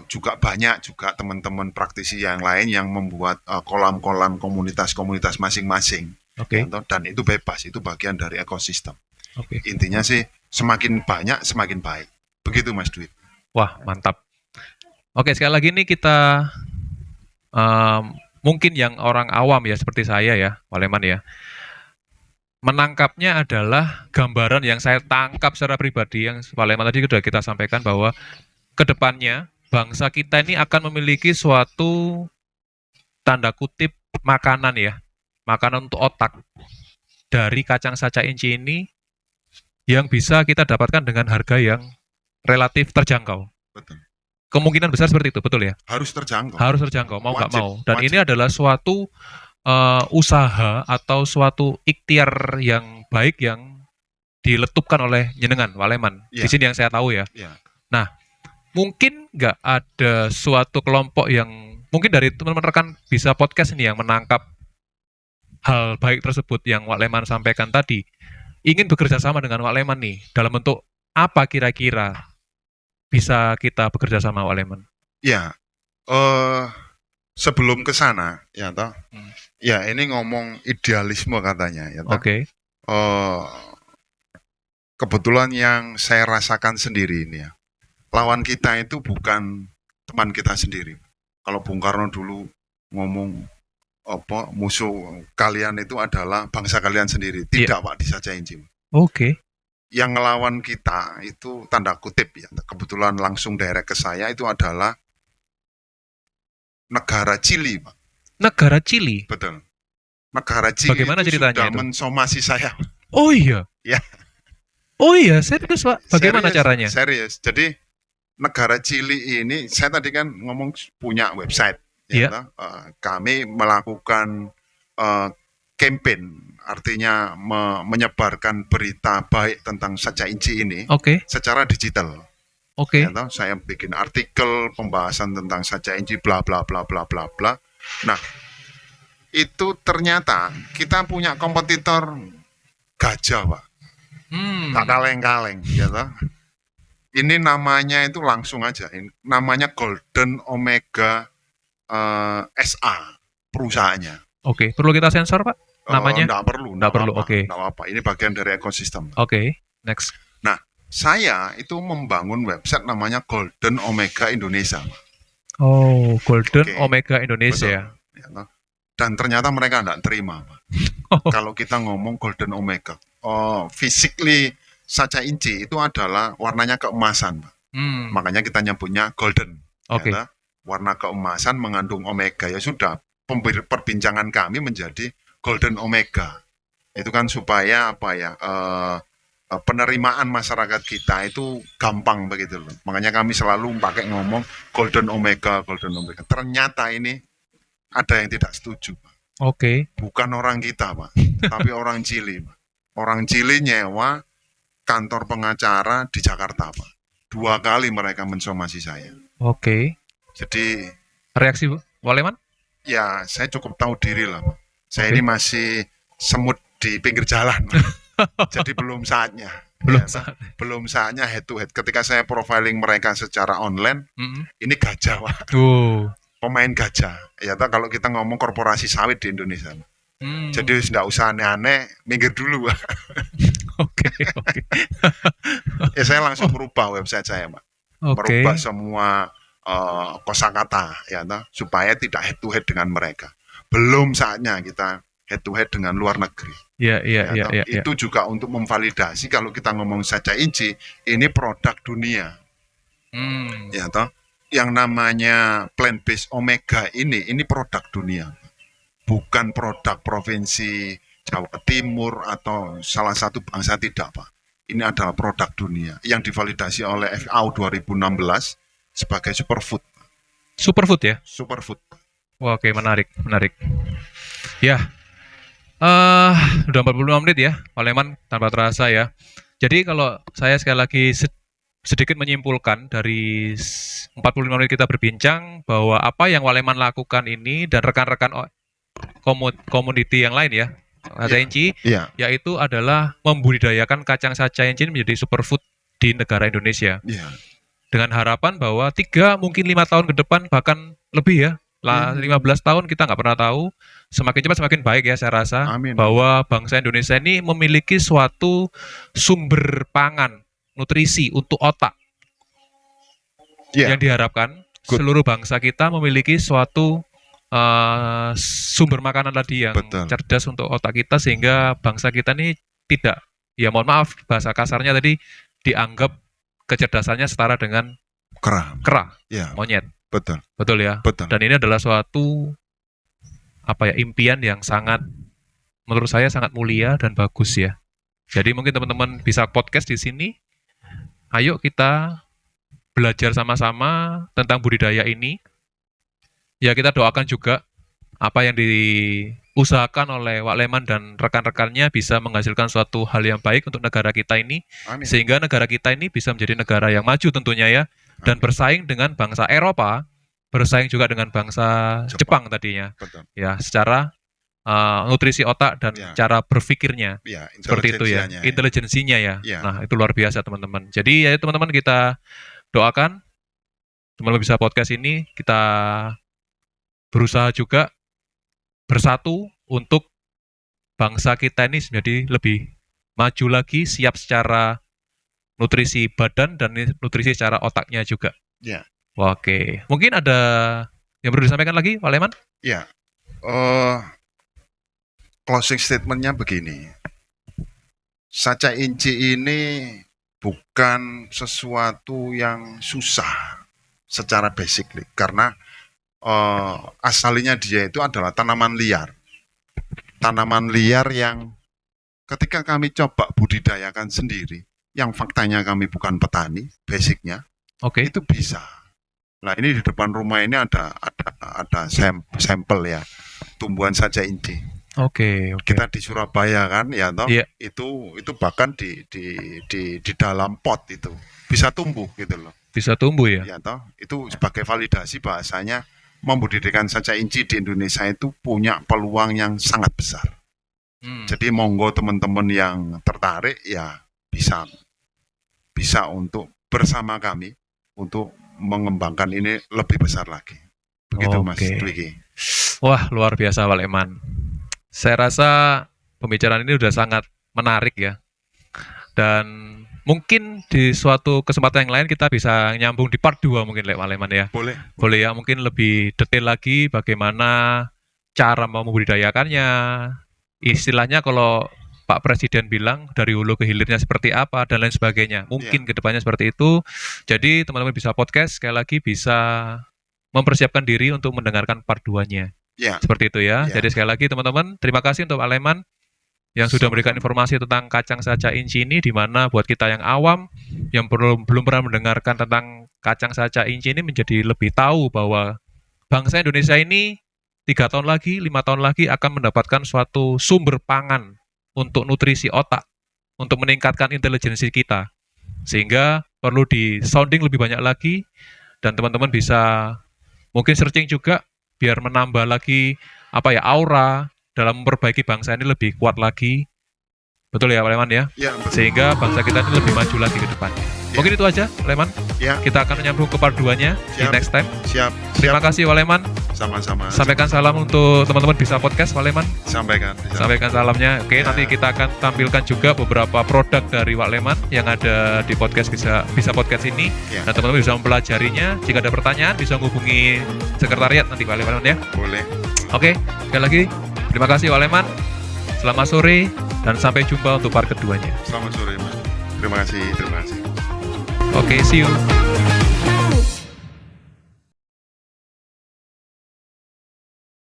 juga banyak juga teman-teman praktisi yang lain yang membuat kolam-kolam komunitas-komunitas masing-masing, Oke. ya toh. Dan itu bebas, itu bagian dari ekosistem. Oke. Intinya sih semakin banyak semakin baik. Begitu Mas Dwi. Wah, mantap. Oke, sekali lagi nih kita mungkin yang orang awam ya seperti saya ya, Waleman ya. Menangkapnya adalah gambaran yang saya tangkap secara pribadi yang Waleman tadi sudah kita sampaikan bahwa ke depannya bangsa kita ini akan memiliki suatu tanda kutip makanan ya, makanan untuk otak dari kacang saca inci ini yang bisa kita dapatkan dengan harga yang relatif terjangkau. Betul. Kemungkinan besar seperti itu, betul ya? Harus terjangkau. Harus terjangkau, mau nggak Wajib, mau. Dan wajib. ini adalah suatu usaha atau suatu ikhtiar yang baik yang diletupkan oleh jenengan, Waleman. Iya. Di sini yang saya tahu ya. Iya. Nah, mungkin nggak ada suatu kelompok yang mungkin dari teman-teman rekan bisa podcast ini yang menangkap hal baik tersebut yang Wak Leman sampaikan tadi, ingin bekerja sama dengan Wak Leman nih, dalam bentuk apa kira-kira bisa kita bekerja sama Wak Leman? Ya, sebelum ke sana, ya toh, ya ini ngomong idealisme katanya, ya toh. Oke. Kebetulan yang saya rasakan sendiri ini ya, lawan kita itu bukan teman kita sendiri. Kalau Bung Karno dulu ngomong apa musuh kalian itu adalah bangsa kalian sendiri, tidak Pak di Sacainci. Oke. Yang ngelawan kita itu tanda kutip ya, kebetulan langsung direct ke saya itu adalah negara Chili, Pak. Negara Chili? Betul. Negara Chili Bagaimana itu ceritanya sudah itu? mensomasi saya. Oh iya? Ya. Oh iya, serius Pak? Bagaimana Serius, caranya? Serius. Jadi negara Chili ini, saya tadi kan ngomong punya website. Iya. Ya, kami melakukan campaign, artinya menyebarkan berita baik tentang Sacainci ini Oke. secara digital. Oke. Ya, saya bikin artikel pembahasan tentang Sacainci bla bla bla bla bla bla. Nah, itu ternyata kita punya kompetitor gajah, Pak. Tak kaleng-kaleng, ya toh. Ini namanya itu langsung aja, namanya Golden Omega SA perusahaannya. Oke, perlu kita sensor Pak? Namanya? Nggak perlu, Nggak perlu, oke. Nggak apa-apa, ini bagian dari ekosistem. Oke, next. Nah, saya itu membangun website namanya Golden Omega Indonesia. Oh, Golden Oke. Omega Indonesia. Betul. Ya toh. Dan ternyata mereka nggak terima, Pak. Kalau kita ngomong Golden Omega, physically Sacainci itu adalah warnanya keemasan, Pak. Makanya kita nyebutnya golden. Oke. Ya, warna keemasan mengandung omega, ya sudah. Perbincangan kami menjadi Golden Omega. Itu kan supaya apa ya? Penerimaan masyarakat kita itu gampang begitu loh. Makanya kami selalu pakai ngomong Golden Omega, Golden Omega. Ternyata ini ada yang tidak setuju, Pak. Oke. Bukan orang kita, Pak, tapi orang Chili, Pak. Orang Chili nyewa kantor pengacara di Jakarta, Pak. 2 kali mereka mensomasi saya. Oke. Jadi reaksi Waleman? Ya, saya cukup tahu diri lah, Pak. Saya Oke. ini masih semut di pinggir jalan. Jadi belum saatnya. Belum Ya, saat. belum saatnya head to head. Ketika saya profiling mereka secara online, ini gajah, Pak. Pemain gajah. Ya, kalau kita ngomong korporasi sawit di Indonesia. Jadi tidak usah aneh-aneh, minggir dulu. Oke. Ya, saya langsung merubah website saya, Pak. Merubah semua kosakata, ya, supaya tidak head to head dengan mereka. Belum saatnya kita head to head dengan luar negeri. Iya. Itu juga untuk memvalidasi kalau kita ngomong Sacainci, ini produk dunia. Ya, yang namanya plant-based omega ini produk dunia. Bukan produk provinsi Jawa Timur atau salah satu bangsa, tidak, Pak. Ini adalah produk dunia yang divalidasi oleh FAO 2016 sebagai superfood. Superfood ya? Superfood. Oke, menarik. Ya, udah 45 menit ya, Waleman, tanpa terasa ya. Jadi kalau saya sekali lagi sedikit menyimpulkan dari 45 menit kita berbincang bahwa apa yang Waleman lakukan ini dan rekan-rekan community yang lain ya, saca inci, Iya. yaitu adalah membudidayakan kacang saca inci ini menjadi superfood di negara Indonesia. Iya. Dengan harapan bahwa 3 mungkin 5 tahun ke depan bahkan lebih ya. Lah 15 tahun kita nggak pernah tahu. Semakin cepat semakin baik ya saya rasa. Amin. Bahwa bangsa Indonesia ini memiliki suatu sumber pangan, nutrisi untuk otak. Iya. Yang diharapkan Good. seluruh bangsa kita memiliki suatu sumber makanan tadi yang Betul. cerdas untuk otak kita, sehingga bangsa kita ini tidak, ya mohon maaf bahasa kasarnya tadi, dianggap kecerdasannya setara dengan kera, Iya. monyet. Betul. Betul ya? Betul. Dan ini adalah suatu impian yang sangat, menurut saya sangat mulia dan bagus ya. Jadi mungkin teman-teman bisa podcast di sini. Ayo kita belajar sama-sama tentang budidaya ini. Ya, kita doakan juga apa yang diusahakan oleh Wak Leman dan rekan-rekannya bisa menghasilkan suatu hal yang baik untuk negara kita ini, Amin. sehingga negara kita ini bisa menjadi negara yang maju tentunya ya, dan bersaing dengan bangsa Eropa, bersaing juga dengan bangsa Jepang tadinya. Betul. Ya, secara nutrisi otak dan Ya. cara berpikirnya. Iya, Seperti itu ya, intelijensianya. intelijensinya ya. Ya. Nah, itu luar biasa teman-teman. Jadi ya teman-teman, kita doakan teman-teman bisa podcast ini, kita berusaha juga bersatu untuk bangsa kita ini menjadi lebih maju lagi, siap secara nutrisi badan dan nutrisi secara otaknya juga. Ya. Oke, mungkin ada yang perlu disampaikan lagi, Pak Leman? Ya. Closing statement-nya begini. Saca inci ini bukan sesuatu yang susah secara basically, karena asalnya dia itu adalah tanaman liar. Tanaman liar yang ketika kami coba budidayakan sendiri, yang faktanya kami bukan petani, basicnya, Oke. itu bisa. Nah, ini di depan rumah ini ada sampel ya, tumbuhan saca inci. Oke. Kita di Surabaya kan, ya toh, Iya. itu bahkan di dalam pot itu bisa tumbuh gitu loh. Bisa tumbuh ya? Ya toh, itu sebagai validasi bahasanya membudidayakan saca inci di Indonesia itu punya peluang yang sangat besar. Jadi monggo teman-teman yang tertarik ya bisa untuk bersama kami untuk mengembangkan ini lebih besar lagi. Begitu Mas Oke. Dwiki. Wah, luar biasa Pak Leman. Saya rasa pembicaraan ini sudah sangat menarik ya. Dan mungkin di suatu kesempatan yang lain kita bisa nyambung di part 2 mungkin Pak Leman ya. Boleh. Boleh ya, mungkin lebih detail lagi bagaimana cara membudidayakannya. Istilahnya kalau Pak Presiden bilang dari hulu ke hilirnya seperti apa dan lain sebagainya. Mungkin kedepannya seperti itu. Jadi teman-teman bisa podcast, sekali lagi bisa mempersiapkan diri untuk mendengarkan part 2-nya. Ya. Seperti itu ya. Ya. Jadi sekali lagi teman-teman, terima kasih untuk Pak Leman yang sudah Sama-sama. memberikan informasi tentang kacang saca inci ini, di mana buat kita yang awam yang belum pernah mendengarkan tentang kacang saca inci ini menjadi lebih tahu bahwa bangsa Indonesia ini 3 tahun lagi, 5 tahun lagi akan mendapatkan suatu sumber pangan untuk nutrisi otak, untuk meningkatkan intelijensi kita. Sehingga perlu di sounding lebih banyak lagi, dan teman-teman bisa mungkin searching juga biar menambah lagi aura dalam memperbaiki bangsa ini lebih kuat lagi. Betul ya Pak Leman ya? Ya, betul. Sehingga bangsa kita ini lebih maju lagi ke depan. Mungkin itu aja Pak Leman. Ya, Kita akan menyambung ke part 2-nya di Siap. next time. siap. Terima kasih Pak Leman. Sama-sama. Sampaikan salam untuk teman-teman bisa podcast Pak Leman. Sampaikan. Sampaikan salamnya. Oke, Ya. nanti kita akan tampilkan juga beberapa produk dari Wak Leman yang ada di podcast bisa podcast ini. Ya. Dan teman-teman bisa mempelajarinya. Jika ada pertanyaan bisa menghubungi sekretariat nanti Wak Leman ya. Boleh. Oke, sekali lagi terima kasih Wak Leman. Selamat sore dan sampai jumpa untuk part keduanya. Selamat sore, Mas. Terima kasih. Oke, see you.